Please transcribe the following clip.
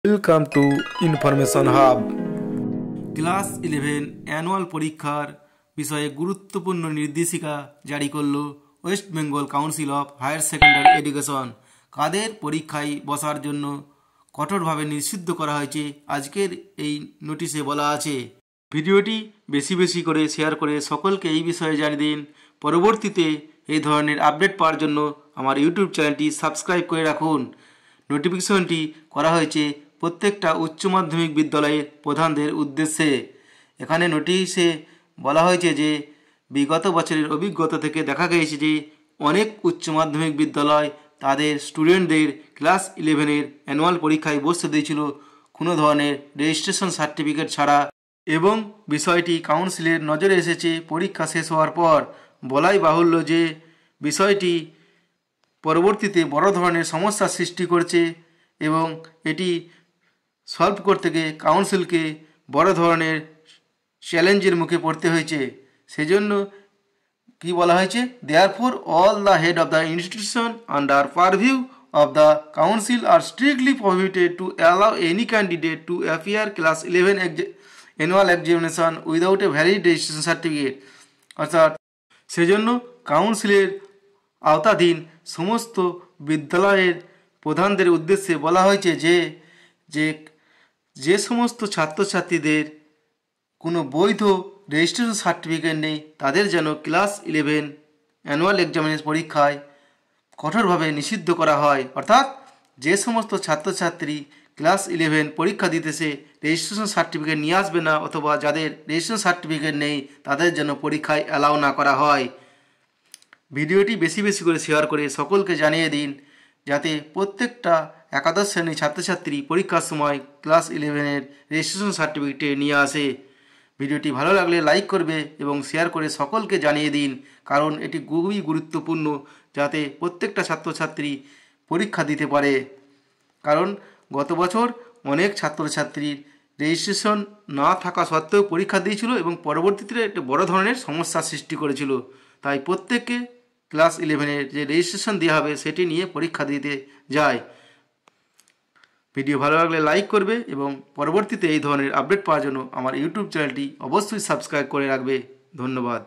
Welcome to information hub. Class 11 annual পরীক্ষার বিষয়ে গুরুত্বপূর্ণ নির্দেশিকা জারি করল West Bengal council of higher secondary education. কাদের পরীক্ষায় বসার জন্য কঠোরভাবে নিষিদ্ধ করা হয়েছে আজকের এই নোটিশে বলা আছে। ভিডিওটি বেশি বেশি করে শেয়ার করে সকলকে এই বিষয়ে জানিয়ে দিন। পরবর্তীতে এই ধরনের আপডেট পাওয়ার জন্য আমার ইউটিউব চ্যানেলটি সাবস্ক্রাইব করে রাখুন। নোটিফিকেশনটি করা হয়েছে প্রত্যেকটা উচ্চ মাধ্যমিক বিদ্যালয়ের প্রধানদের উদ্দেশ্যে। এখানে নোটিশে বলা হয়েছে যে বিগত বছরের অভিজ্ঞতা থেকে দেখা গিয়েছে যে অনেক উচ্চ মাধ্যমিক বিদ্যালয় তাদের স্টুডেন্টদের ক্লাস 11-এর অ্যানুয়াল পরীক্ষায় বসতে দিয়েছিল কোনো ধরনের রেজিস্ট্রেশন সার্টিফিকেট ছাড়া, এবং বিষয়টি কাউন্সিলের নজরে এসেছে পরীক্ষা শেষ হওয়ার পর। বলাই বাহুল্য যে বিষয়টি পরবর্তীতে বড় ধরনের সমস্যার সৃষ্টি করছে এবং এটি সলভ করতে গিয়ে কাউন্সিলকে বড় ধরনের চ্যালেঞ্জের মুখে পড়তে হয়েছে। সেজন্য কি বলা হয়েছে, therefore all the head of the institution under পারভিউ of the council R strictly prohibited to allow any candidate to appear class 11 annual examination without a valid registration certificate. অর্থাৎ সেজন্য কাউন্সিলের আওতাধীন সমস্ত বিদ্যালয়ের প্রধানদের উদ্দেশ্যে বলা হয়েছে যে সমস্ত ছাত্রছাত্রীদের কোনো বৈধ রেজিস্ট্রেশন সার্টিফিকেট নেই তাদের যেন ক্লাস 11 অ্যানুয়াল এক্সামিনেশন পরীক্ষায় কঠোরভাবে নিষিদ্ধ করা হয়। অর্থাৎ যে সমস্ত ছাত্রছাত্রী ক্লাস 11 পরীক্ষা দিতেছে রেজিস্ট্রেশন সার্টিফিকেট নিয়ে আসবে না, অথবা যাদের রেজিস্ট্রেশন সার্টিফিকেট নেই তাদের যেন পরীক্ষায় অ্যালাউ না করা হয়। ভিডিওটি বেশি বেশি করে শেয়ার করে সকলকে জানিয়ে দিন, যাতে প্রত্যেকটা একাদশ শ্রেণীর ছাত্রছাত্রী পরীক্ষার সময় ক্লাস 11-এর রেজিস্ট্রেশন সার্টিফিকেট নিয়ে আসে। ভিডিওটি ভালো লাগলে লাইক করবে এবং শেয়ার করে সকলকে জানিয়ে দিন, কারণ এটি খুবই গুরুত্বপূর্ণ, যাতে প্রত্যেকটা ছাত্রছাত্রী পরীক্ষা দিতে পারে। কারণ গত বছর অনেক ছাত্রছাত্রীর রেজিস্ট্রেশন না থাকা সত্ত্বেও পরীক্ষা দিয়েছিল এবং পরবর্তীতে একটা বড় ধরনের সমস্যার সৃষ্টি করেছিল। তাই প্রত্যেককে ক্লাস 11-এর যে রেজিস্ট্রেশন দেওয়া হবে সেটি নিয়ে পরীক্ষা দিতে যায়। ভিডিও ভালো লাগলে লাইক করবে এবং পরবর্তীতে এই ধরনের আপডেট পাওয়ার জন্য আমার ইউটিউব চ্যানেলটি অবশ্যই সাবস্ক্রাইব করে রাখবে। ধন্যবাদ।